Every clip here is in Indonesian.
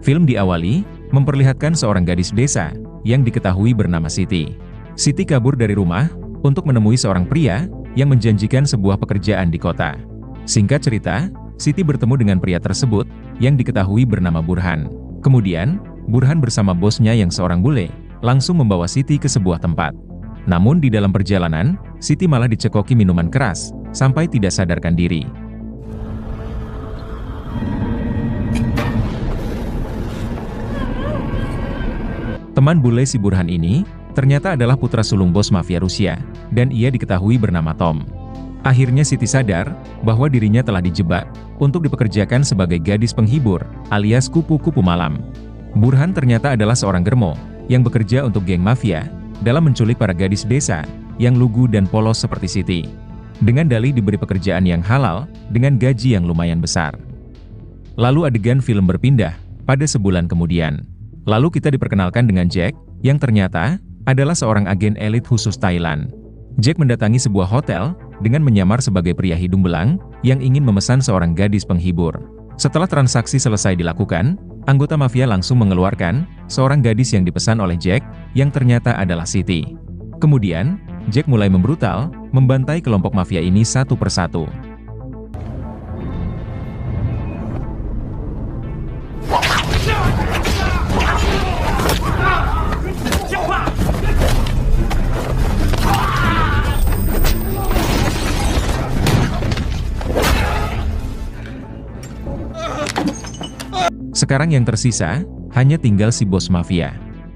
Film diawali, memperlihatkan seorang gadis desa, yang diketahui bernama Siti. Siti kabur dari rumah, untuk menemui seorang pria, yang menjanjikan sebuah pekerjaan di kota. Singkat cerita, Siti bertemu dengan pria tersebut, yang diketahui bernama Burhan. Kemudian, Burhan bersama bosnya yang seorang bule, langsung membawa Siti ke sebuah tempat. Namun di dalam perjalanan, Siti malah dicekoki minuman keras, sampai tidak sadarkan diri. Teman bule si Burhan ini, ternyata adalah putra sulung bos mafia Rusia, dan ia diketahui bernama Tom. Akhirnya Siti sadar, bahwa dirinya telah dijebak, untuk dipekerjakan sebagai gadis penghibur, alias kupu-kupu malam. Burhan ternyata adalah seorang germo, yang bekerja untuk geng mafia, dalam menculik para gadis desa, yang lugu dan polos seperti Siti. Dengan dalih diberi pekerjaan yang halal, dengan gaji yang lumayan besar. Lalu adegan film berpindah, pada sebulan kemudian. Lalu kita diperkenalkan dengan Jack, yang ternyata adalah seorang agen elit khusus Thailand. Jack mendatangi sebuah hotel, dengan menyamar sebagai pria hidung belang, yang ingin memesan seorang gadis penghibur. Setelah transaksi selesai dilakukan, anggota mafia langsung mengeluarkan seorang gadis yang dipesan oleh Jack, yang ternyata adalah Siti. Kemudian, Jack mulai membrutal, membantai kelompok mafia ini satu persatu. Sekarang yang tersisa, hanya tinggal si bos mafia.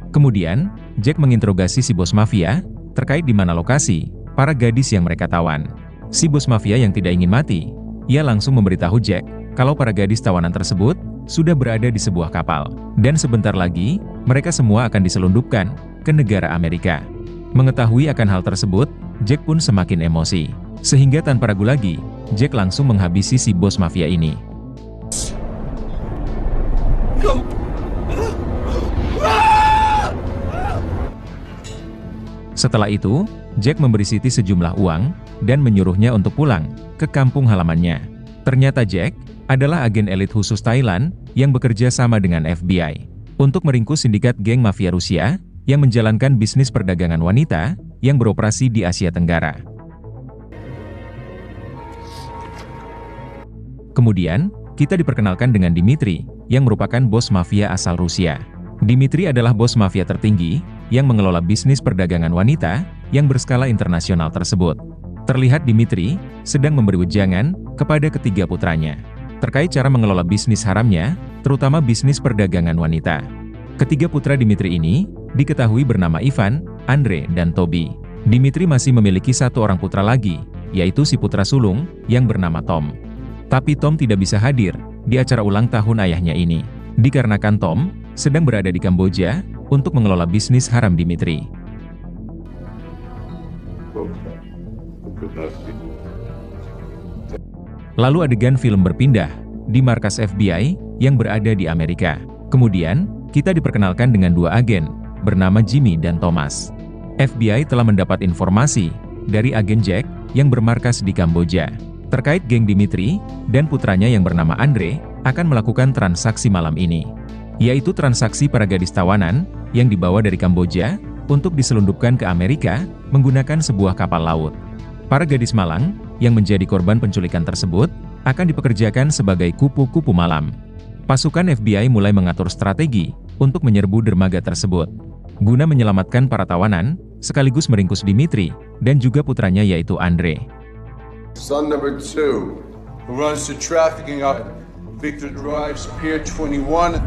Kemudian, Jack menginterogasi si bos mafia, terkait di mana lokasi para gadis yang mereka tawan. Si bos mafia yang tidak ingin mati, ia langsung memberitahu Jack, kalau para gadis tawanan tersebut, sudah berada di sebuah kapal. Dan sebentar lagi, mereka semua akan diselundupkan, ke negara Amerika. Mengetahui akan hal tersebut, Jack pun semakin emosi. Sehingga tanpa ragu lagi, Jack langsung menghabisi si bos mafia ini. Setelah itu, Jack memberi Siti sejumlah uang, dan menyuruhnya untuk pulang, ke kampung halamannya. Ternyata Jack, adalah agen elit khusus Thailand, yang bekerja sama dengan FBI, untuk meringkus sindikat geng mafia Rusia, yang menjalankan bisnis perdagangan wanita, yang beroperasi di Asia Tenggara. Kemudian, kita diperkenalkan dengan Dimitri, yang merupakan bos mafia asal Rusia. Dimitri adalah bos mafia tertinggi, yang mengelola bisnis perdagangan wanita, yang berskala internasional tersebut. Terlihat Dimitri, sedang memberi wejangan, kepada ketiga putranya, terkait cara mengelola bisnis haramnya, terutama bisnis perdagangan wanita. Ketiga putra Dimitri ini, diketahui bernama Ivan, Andre, dan Toby. Dimitri masih memiliki satu orang putra lagi, yaitu si putra sulung, yang bernama Tom. Tapi Tom tidak bisa hadir, di acara ulang tahun ayahnya ini, dikarenakan Tom, sedang berada di Kamboja, untuk mengelola bisnis haram Dimitri. Lalu adegan film berpindah, di markas FBI, yang berada di Amerika. Kemudian, kita diperkenalkan dengan dua agen, bernama Jimmy dan Thomas. FBI telah mendapat informasi, dari agen Jack, yang bermarkas di Kamboja, terkait geng Dimitri, dan putranya yang bernama Andre, akan melakukan transaksi malam ini. Yaitu transaksi para gadis tawanan, yang dibawa dari Kamboja, untuk diselundupkan ke Amerika, menggunakan sebuah kapal laut. Para gadis malang, yang menjadi korban penculikan tersebut, akan dipekerjakan sebagai kupu-kupu malam. Pasukan FBI mulai mengatur strategi, untuk menyerbu dermaga tersebut, guna menyelamatkan para tawanan, sekaligus meringkus Dimitri, dan juga putranya yaitu Andre. Son number 2, who runs the trafficking of Victor Drive, Pier 21.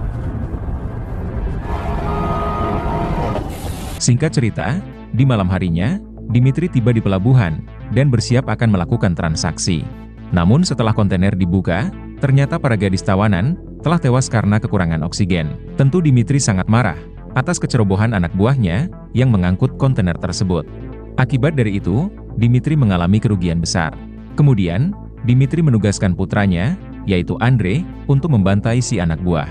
Singkat cerita, di malam harinya, Dimitri tiba di pelabuhan, dan bersiap akan melakukan transaksi. Namun setelah kontainer dibuka, ternyata para gadis tawanan, telah tewas karena kekurangan oksigen. Tentu Dimitri sangat marah, atas kecerobohan anak buahnya, yang mengangkut kontainer tersebut. Akibat dari itu, Dimitri mengalami kerugian besar. Kemudian, Dimitri menugaskan putranya, yaitu Andre, untuk membantai si anak buah.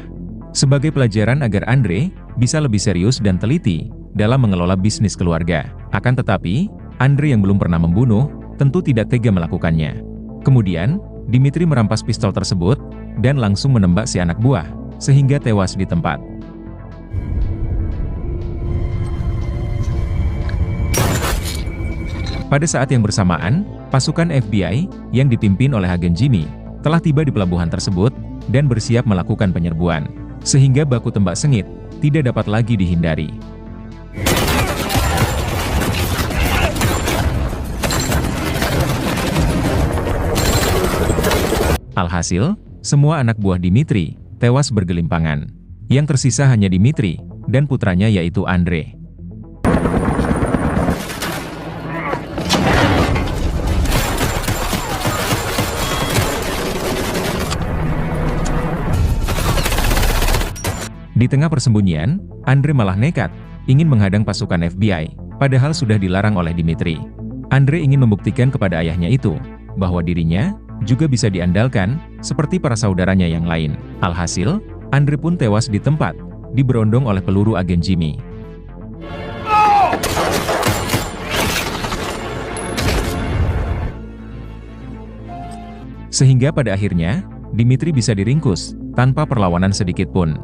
Sebagai pelajaran agar Andre, bisa lebih serius dan teliti, dalam mengelola bisnis keluarga. Akan tetapi, Andre yang belum pernah membunuh, tentu tidak tega melakukannya. Kemudian, Dimitri merampas pistol tersebut, dan langsung menembak si anak buah, sehingga tewas di tempat. Pada saat yang bersamaan, pasukan FBI yang dipimpin oleh agen Jimmy telah tiba di pelabuhan tersebut dan bersiap melakukan penyerbuan, sehingga baku tembak sengit tidak dapat lagi dihindari. Alhasil, semua anak buah Dimitri tewas bergelimpangan. Yang tersisa hanya Dimitri dan putranya yaitu Andre. Di tengah persembunyian, Andre malah nekat ingin menghadang pasukan FBI, padahal sudah dilarang oleh Dimitri. Andre ingin membuktikan kepada ayahnya itu bahwa dirinya juga bisa diandalkan seperti para saudaranya yang lain. Alhasil, Andre pun tewas di tempat, diberondong oleh peluru agen Jimmy. Sehingga pada akhirnya, Dimitri bisa diringkus tanpa perlawanan sedikit pun.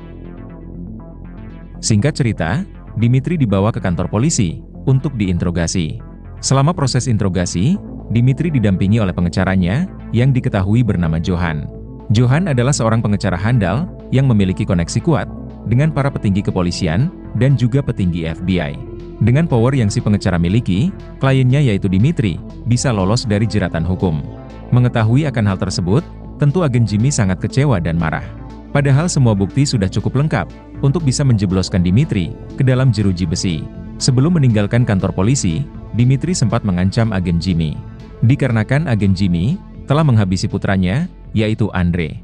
Singkat cerita, Dimitri dibawa ke kantor polisi untuk diinterogasi. Selama proses interogasi, Dimitri didampingi oleh pengecaranya yang diketahui bernama Johan. Johan adalah seorang pengecara handal yang memiliki koneksi kuat dengan para petinggi kepolisian dan juga petinggi FBI. Dengan power yang si pengecara miliki, kliennya yaitu Dimitri bisa lolos dari jeratan hukum. Mengetahui akan hal tersebut, tentu agen Jimmy sangat kecewa dan marah. Padahal semua bukti sudah cukup lengkap untuk bisa menjebloskan Dimitri ke dalam jeruji besi. Sebelum meninggalkan kantor polisi, Dimitri sempat mengancam agen Jimmy. Dikarenakan agen Jimmy telah menghabisi putranya, yaitu Andre.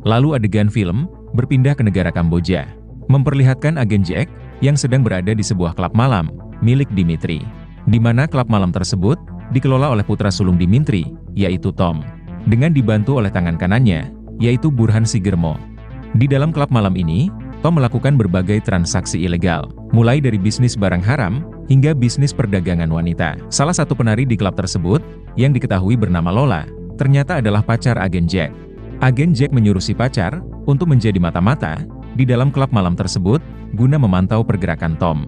Lalu adegan film berpindah ke negara Kamboja, memperlihatkan agen Jack yang sedang berada di sebuah klub malam milik Dimitri, di mana klub malam tersebut dikelola oleh putra sulung Dimitri, yaitu Tom, dengan dibantu oleh tangan kanannya, yaitu Burhan Sigermo. Di dalam klub malam ini, Tom melakukan berbagai transaksi ilegal, mulai dari bisnis barang haram hingga bisnis perdagangan wanita. Salah satu penari di klub tersebut, yang diketahui bernama Lola, ternyata adalah pacar agen Jack. Agen Jack menyuruh si pacar untuk menjadi mata-mata di dalam klub malam tersebut guna memantau pergerakan Tom.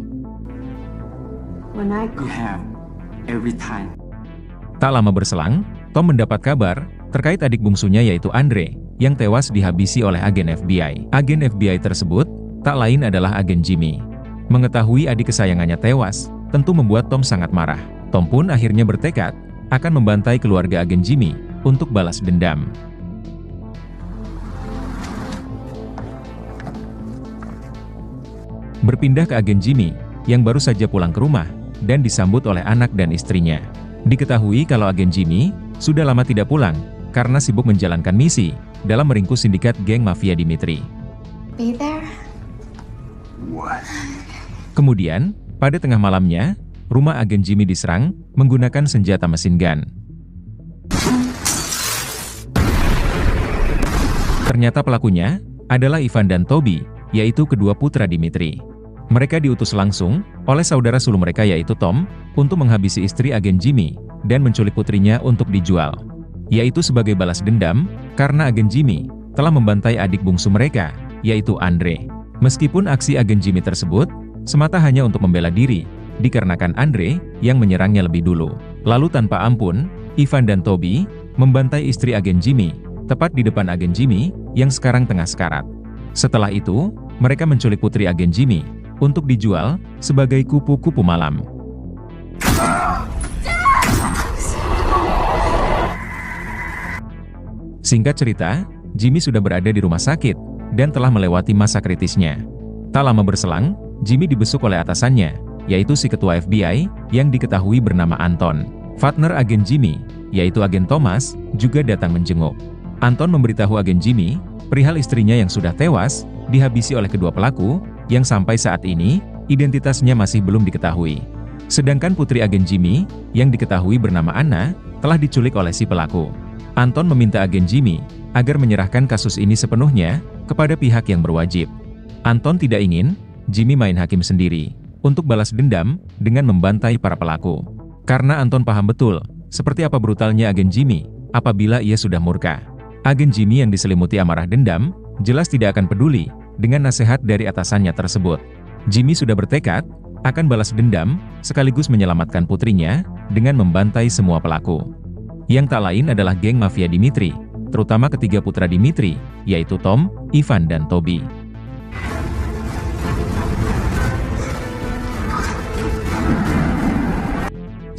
Tak lama berselang, Tom mendapat kabar terkait adik bungsunya yaitu Andre, yang tewas dihabisi oleh agen FBI. Agen FBI tersebut tak lain adalah agen Jimmy. Mengetahui adik kesayangannya tewas, tentu membuat Tom sangat marah. Tom pun akhirnya bertekad akan membantai keluarga agen Jimmy untuk balas dendam. Berpindah ke agen Jimmy, yang baru saja pulang ke rumah dan disambut oleh anak dan istrinya. Diketahui kalau agen Jimmy sudah lama tidak pulang karena sibuk menjalankan misi dalam meringkus sindikat geng mafia Dimitri. Kemudian, pada tengah malamnya, rumah agen Jimmy diserang menggunakan senjata mesin gun. Ternyata pelakunya adalah Ivan dan Toby, yaitu kedua putra Dimitri. Mereka diutus langsung oleh saudara sulung mereka yaitu Tom untuk menghabisi istri agen Jimmy dan menculik putrinya untuk dijual, yaitu sebagai balas dendam karena agen Jimmy telah membantai adik bungsu mereka, yaitu Andre. Meskipun aksi agen Jimmy tersebut semata hanya untuk membela diri, dikarenakan Andre yang menyerangnya lebih dulu. Lalu tanpa ampun, Ivan dan Toby membantai istri agen Jimmy, tepat di depan agen Jimmy yang sekarang tengah sekarat. Setelah itu, mereka menculik putri agen Jimmy untuk dijual sebagai kupu-kupu malam. Singkat cerita, Jimmy sudah berada di rumah sakit dan telah melewati masa kritisnya. Tak lama berselang, Jimmy dibesuk oleh atasannya, yaitu si ketua FBI yang diketahui bernama Anton. Partner agen Jimmy, yaitu agen Thomas, juga datang menjenguk. Anton memberitahu agen Jimmy perihal istrinya yang sudah tewas dihabisi oleh kedua pelaku yang sampai saat ini identitasnya masih belum diketahui. Sedangkan putri agen Jimmy yang diketahui bernama Anna telah diculik oleh si pelaku. Anton meminta agen Jimmy agar menyerahkan kasus ini sepenuhnya kepada pihak yang berwajib. Anton tidak ingin Jimmy main hakim sendiri untuk balas dendam dengan membantai para pelaku. Karena Anton paham betul, seperti apa brutalnya agen Jimmy, apabila ia sudah murka. Agen Jimmy yang diselimuti amarah dendam, jelas tidak akan peduli dengan nasihat dari atasannya tersebut. Jimmy sudah bertekad akan balas dendam, sekaligus menyelamatkan putrinya dengan membantai semua pelaku. Yang tak lain adalah geng mafia Dimitri, terutama ketiga putra Dimitri, yaitu Tom, Ivan dan Toby.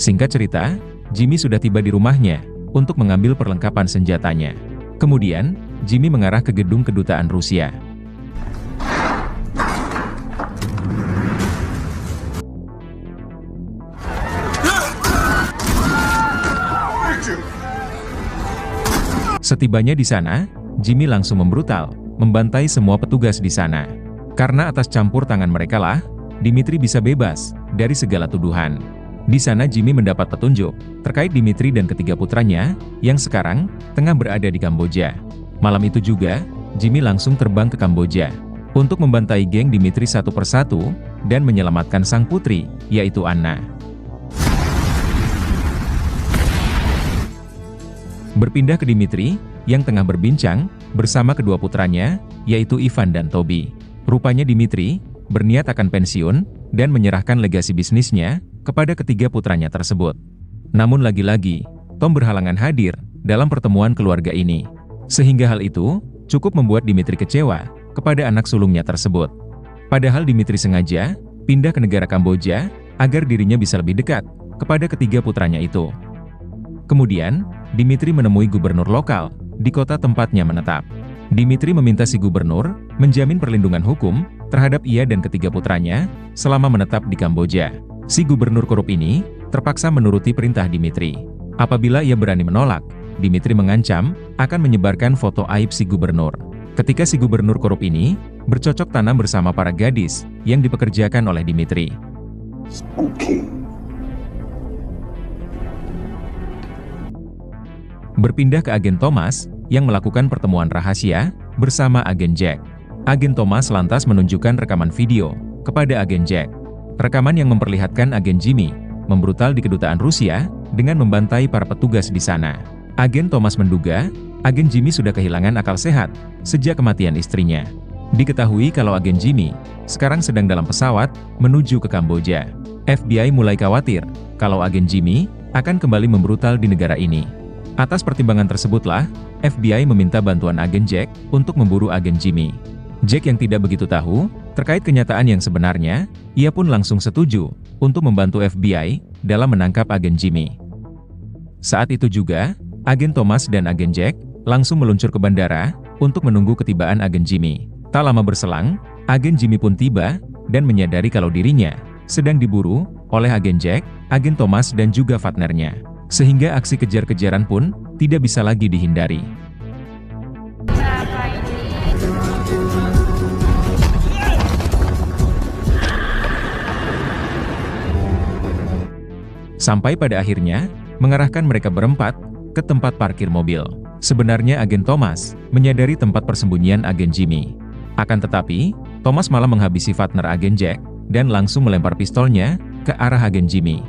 Singkat cerita, Jimmy sudah tiba di rumahnya untuk mengambil perlengkapan senjatanya. Kemudian, Jimmy mengarah ke gedung kedutaan Rusia. Setibanya di sana, Jimmy langsung membrutal, membantai semua petugas di sana. Karena atas campur tangan mereka lah, Dimitri bisa bebas dari segala tuduhan. Di sana Jimmy mendapat petunjuk terkait Dimitri dan ketiga putranya yang sekarang tengah berada di Kamboja. Malam itu juga, Jimmy langsung terbang ke Kamboja untuk membantai geng Dimitri satu persatu dan menyelamatkan sang putri, yaitu Anna. Berpindah ke Dimitri yang tengah berbincang bersama kedua putranya, yaitu Ivan dan Toby. Rupanya Dimitri berniat akan pensiun dan menyerahkan legasi bisnisnya kepada ketiga putranya tersebut. Namun lagi-lagi, Tom berhalangan hadir dalam pertemuan keluarga ini. Sehingga hal itu cukup membuat Dimitri kecewa kepada anak sulungnya tersebut. Padahal Dimitri sengaja pindah ke negara Kamboja agar dirinya bisa lebih dekat kepada ketiga putranya itu. Kemudian, Dimitri menemui gubernur lokal di kota tempatnya menetap. Dimitri meminta si gubernur menjamin perlindungan hukum terhadap ia dan ketiga putranya selama menetap di Kamboja. Si gubernur korup ini terpaksa menuruti perintah Dimitri. Apabila ia berani menolak, Dimitri mengancam akan menyebarkan foto aib si gubernur. Ketika si gubernur korup ini bercocok tanam bersama para gadis yang dipekerjakan oleh Dimitri. Berpindah ke agen Thomas yang melakukan pertemuan rahasia bersama agen Jack. Agen Thomas lantas menunjukkan rekaman video kepada agen Jack. Rekaman yang memperlihatkan agen Jimmy membrutal di kedutaan Rusia dengan membantai para petugas di sana. Agen Thomas menduga agen Jimmy sudah kehilangan akal sehat sejak kematian istrinya. Diketahui kalau agen Jimmy sekarang sedang dalam pesawat menuju ke Kamboja. FBI mulai khawatir kalau agen Jimmy akan kembali membrutal di negara ini. Atas pertimbangan tersebutlah, FBI meminta bantuan agen Jack untuk memburu agen Jimmy. Jack yang tidak begitu tahu terkait kenyataan yang sebenarnya, ia pun langsung setuju untuk membantu FBI dalam menangkap agen Jimmy. Saat itu juga, agen Thomas dan agen Jack langsung meluncur ke bandara untuk menunggu ketibaan agen Jimmy. Tak lama berselang, agen Jimmy pun tiba dan menyadari kalau dirinya sedang diburu oleh agen Jack, agen Thomas dan juga partnernya. Sehingga aksi kejar-kejaran pun tidak bisa lagi dihindari. Sampai pada akhirnya, mengarahkan mereka berempat ke tempat parkir mobil. Sebenarnya agen Thomas menyadari tempat persembunyian agen Jimmy. Akan tetapi, Thomas malah menghabisi partner agen Jack dan langsung melempar pistolnya ke arah agen Jimmy.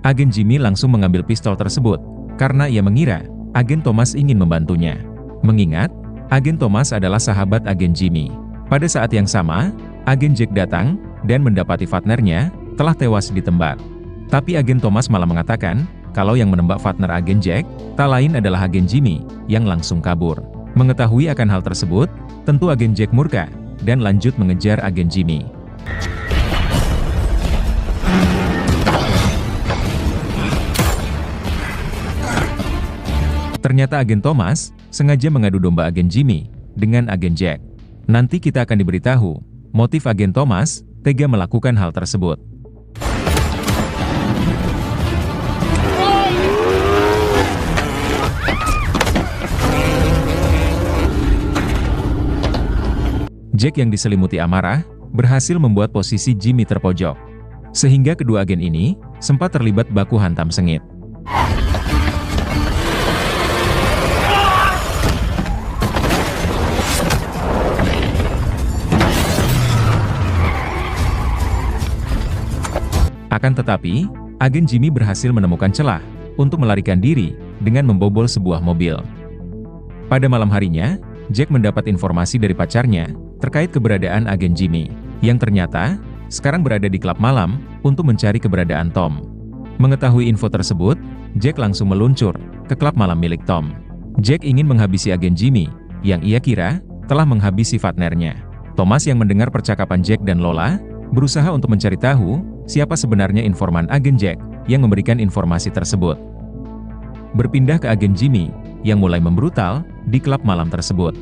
Agen Jimmy langsung mengambil pistol tersebut karena ia mengira agen Thomas ingin membantunya. Mengingat, agen Thomas adalah sahabat agen Jimmy. Pada saat yang sama, agen Jack datang dan mendapati partnernya telah tewas ditembak. Tapi agen Thomas malah mengatakan kalau yang menembak partner agen Jack tak lain adalah agen Jimmy yang langsung kabur. Mengetahui akan hal tersebut, tentu agen Jack murka dan lanjut mengejar agen Jimmy. Ternyata agen Thomas sengaja mengadu domba agen Jimmy dengan agen Jack. Nanti kita akan diberitahu motif agen Thomas tega melakukan hal tersebut. Jack yang diselimuti amarah berhasil membuat posisi Jimmy terpojok, sehingga kedua agen ini sempat terlibat baku hantam sengit. Akan tetapi, agen Jimmy berhasil menemukan celah untuk melarikan diri dengan membobol sebuah mobil. Pada malam harinya, Jack mendapat informasi dari pacarnya terkait keberadaan agen Jimmy, yang ternyata sekarang berada di klub malam untuk mencari keberadaan Tom. Mengetahui info tersebut, Jack langsung meluncur ke klub malam milik Tom. Jack ingin menghabisi agen Jimmy, yang ia kira telah menghabisi partnernya. Thomas yang mendengar percakapan Jack dan Lola, berusaha untuk mencari tahu siapa sebenarnya informan agen Jack yang memberikan informasi tersebut. Berpindah ke agen Jimmy, yang mulai membrutal di klub malam tersebut.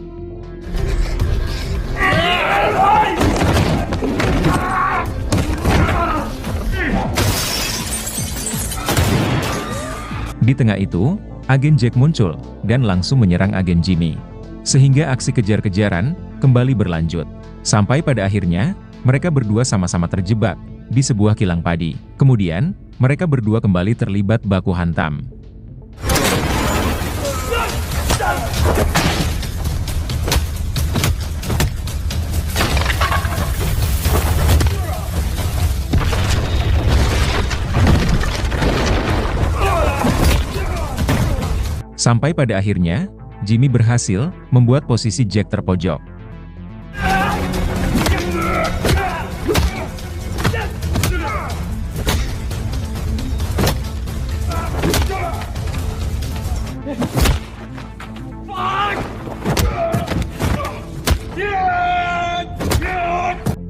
Di tengah itu, agen Jack muncul dan langsung menyerang agen Jimmy. Sehingga aksi kejar-kejaran kembali berlanjut. Sampai pada akhirnya, mereka berdua sama-sama terjebak di sebuah kilang padi. Kemudian, mereka berdua kembali terlibat baku hantam. Sampai pada akhirnya, Jimmy berhasil membuat posisi Jack terpojok.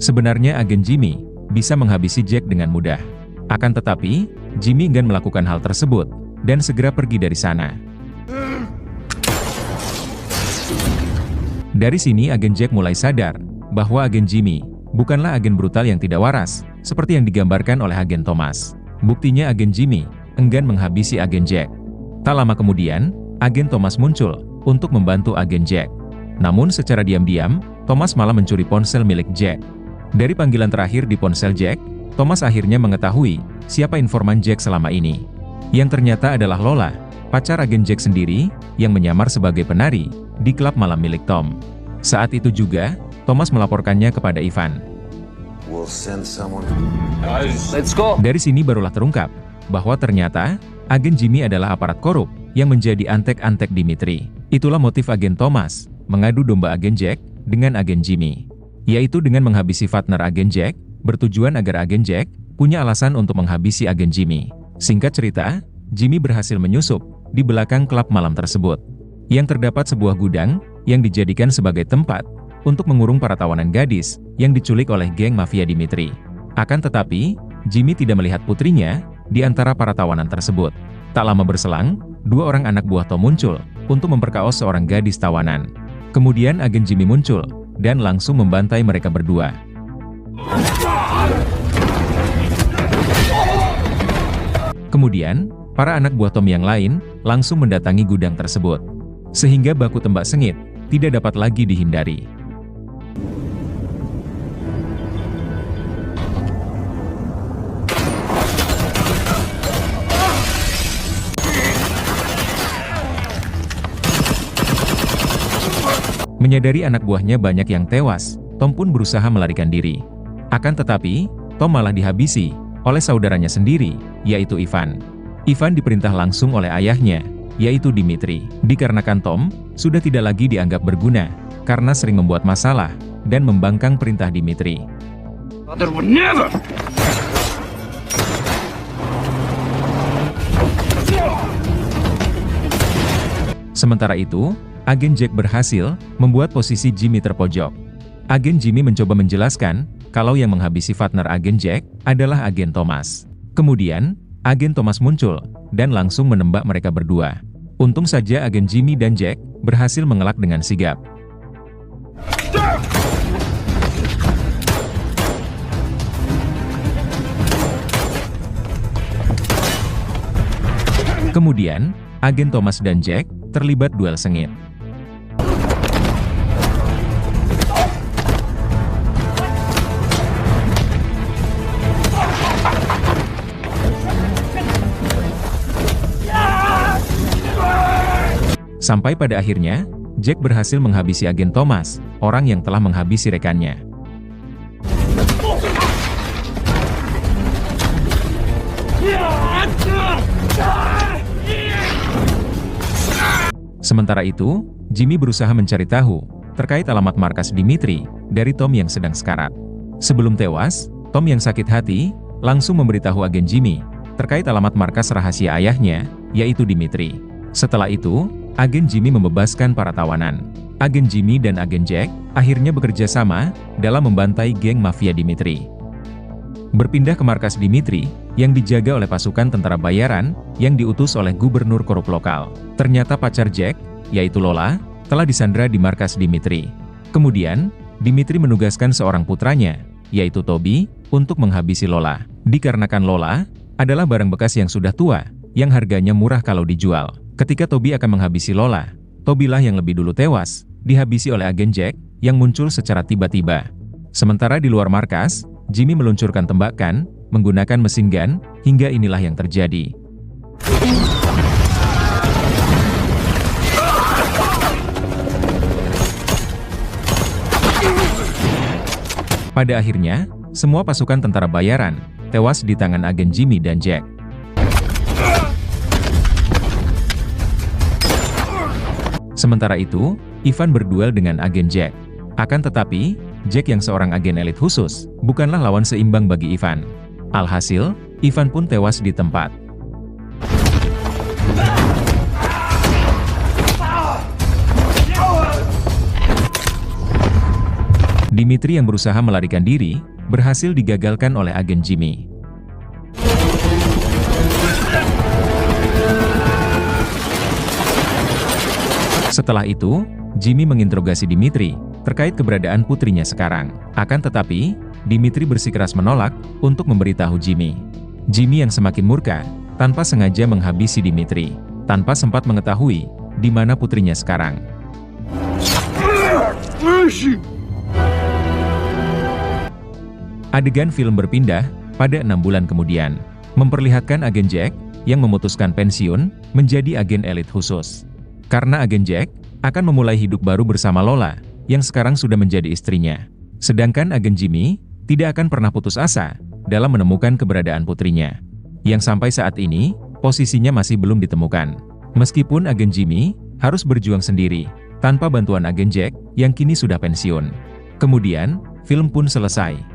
Sebenarnya agen Jimmy bisa menghabisi Jack dengan mudah. Akan tetapi, Jimmy enggan melakukan hal tersebut dan segera pergi dari sana. Dari sini agen Jack mulai sadar bahwa agen Jimmy bukanlah agen brutal yang tidak waras, seperti yang digambarkan oleh agen Thomas. Buktinya agen Jimmy enggan menghabisi agen Jack. Tak lama kemudian, agen Thomas muncul untuk membantu agen Jack. Namun secara diam-diam, Thomas malah mencuri ponsel milik Jack. Dari panggilan terakhir di ponsel Jack, Thomas akhirnya mengetahui siapa informan Jack selama ini. Yang ternyata adalah Lola, pacar agen Jack sendiri, yang menyamar sebagai penari di klub malam milik Tom. Saat itu juga, Thomas melaporkannya kepada Ivan. Dari sini barulah terungkap bahwa ternyata agen Jimmy adalah aparat korup yang menjadi antek-antek Dimitri. Itulah motif agen Thomas mengadu domba agen Jack dengan agen Jimmy, yaitu dengan menghabisi partner agen Jack, bertujuan agar agen Jack punya alasan untuk menghabisi agen Jimmy. Singkat cerita, Jimmy berhasil menyusup di belakang klub malam tersebut, yang terdapat sebuah gudang yang dijadikan sebagai tempat untuk mengurung para tawanan gadis yang diculik oleh geng mafia Dimitri. Akan tetapi, Jimmy tidak melihat putrinya di antara para tawanan tersebut. Tak lama berselang, dua orang anak buah Tom muncul untuk memperkaos seorang gadis tawanan. Kemudian agen Jimmy muncul dan langsung membantai mereka berdua. Kemudian, para anak buah Tom yang lain langsung mendatangi gudang tersebut, sehingga baku tembak sengit tidak dapat lagi dihindari. Menyadari anak buahnya banyak yang tewas, Tom pun berusaha melarikan diri. Akan tetapi, Tom malah dihabisi oleh saudaranya sendiri, yaitu Ivan. Ivan diperintah langsung oleh ayahnya, yaitu Dimitri, dikarenakan Tom sudah tidak lagi dianggap berguna karena sering membuat masalah dan membangkang perintah Dimitri. Sementara itu, agen Jack berhasil membuat posisi Jimmy terpojok. Agen Jimmy mencoba menjelaskan kalau yang menghabisi partner agen Jack adalah agen Thomas. Kemudian, agen Thomas muncul dan langsung menembak mereka berdua. Untung saja agen Jimmy dan Jack berhasil mengelak dengan sigap. Kemudian, agen Thomas dan Jack terlibat duel sengit. Sampai pada akhirnya, Jack berhasil menghabisi agen Thomas, orang yang telah menghabisi rekannya. Sementara itu, Jimmy berusaha mencari tahu terkait alamat markas Dimitri dari Tom yang sedang sekarat. Sebelum tewas, Tom yang sakit hati langsung memberitahu agen Jimmy terkait alamat markas rahasia ayahnya, yaitu Dimitri. Setelah itu, agen Jimmy membebaskan para tawanan. Agen Jimmy dan agen Jack akhirnya bekerja sama dalam membantai geng mafia Dimitri. Berpindah ke markas Dimitri yang dijaga oleh pasukan tentara bayaran yang diutus oleh gubernur korup lokal. Ternyata pacar Jack, yaitu Lola, telah disandra di markas Dimitri. Kemudian, Dimitri menugaskan seorang putranya, yaitu Toby, untuk menghabisi Lola. Dikarenakan Lola adalah barang bekas yang sudah tua, yang harganya murah kalau dijual. Ketika Toby akan menghabisi Lola, Toby lah yang lebih dulu tewas, dihabisi oleh agen Jack yang muncul secara tiba-tiba. Sementara di luar markas, Jimmy meluncurkan tembakan menggunakan mesin gun, hingga inilah yang terjadi. Pada akhirnya, semua pasukan tentara bayaran tewas di tangan agen Jimmy dan Jack. Sementara itu, Ivan berduel dengan agen Jack. Akan tetapi, Jack yang seorang agen elit khusus, bukanlah lawan seimbang bagi Ivan. Alhasil, Ivan pun tewas di tempat. Dimitri yang berusaha melarikan diri, berhasil digagalkan oleh agen Jimmy. Setelah itu, Jimmy menginterogasi Dimitri terkait keberadaan putrinya sekarang. Akan tetapi, Dimitri bersikeras menolak untuk memberitahu Jimmy. Jimmy yang semakin murka, tanpa sengaja menghabisi Dimitri, tanpa sempat mengetahui di mana putrinya sekarang. Adegan film berpindah pada 6 bulan kemudian, memperlihatkan agen Jack yang memutuskan pensiun menjadi agen elit khusus. Karena agen Jack akan memulai hidup baru bersama Lola, yang sekarang sudah menjadi istrinya. Sedangkan agen Jimmy tidak akan pernah putus asa dalam menemukan keberadaan putrinya, yang sampai saat ini posisinya masih belum ditemukan. Meskipun agen Jimmy harus berjuang sendiri, tanpa bantuan agen Jack yang kini sudah pensiun. Kemudian, film pun selesai.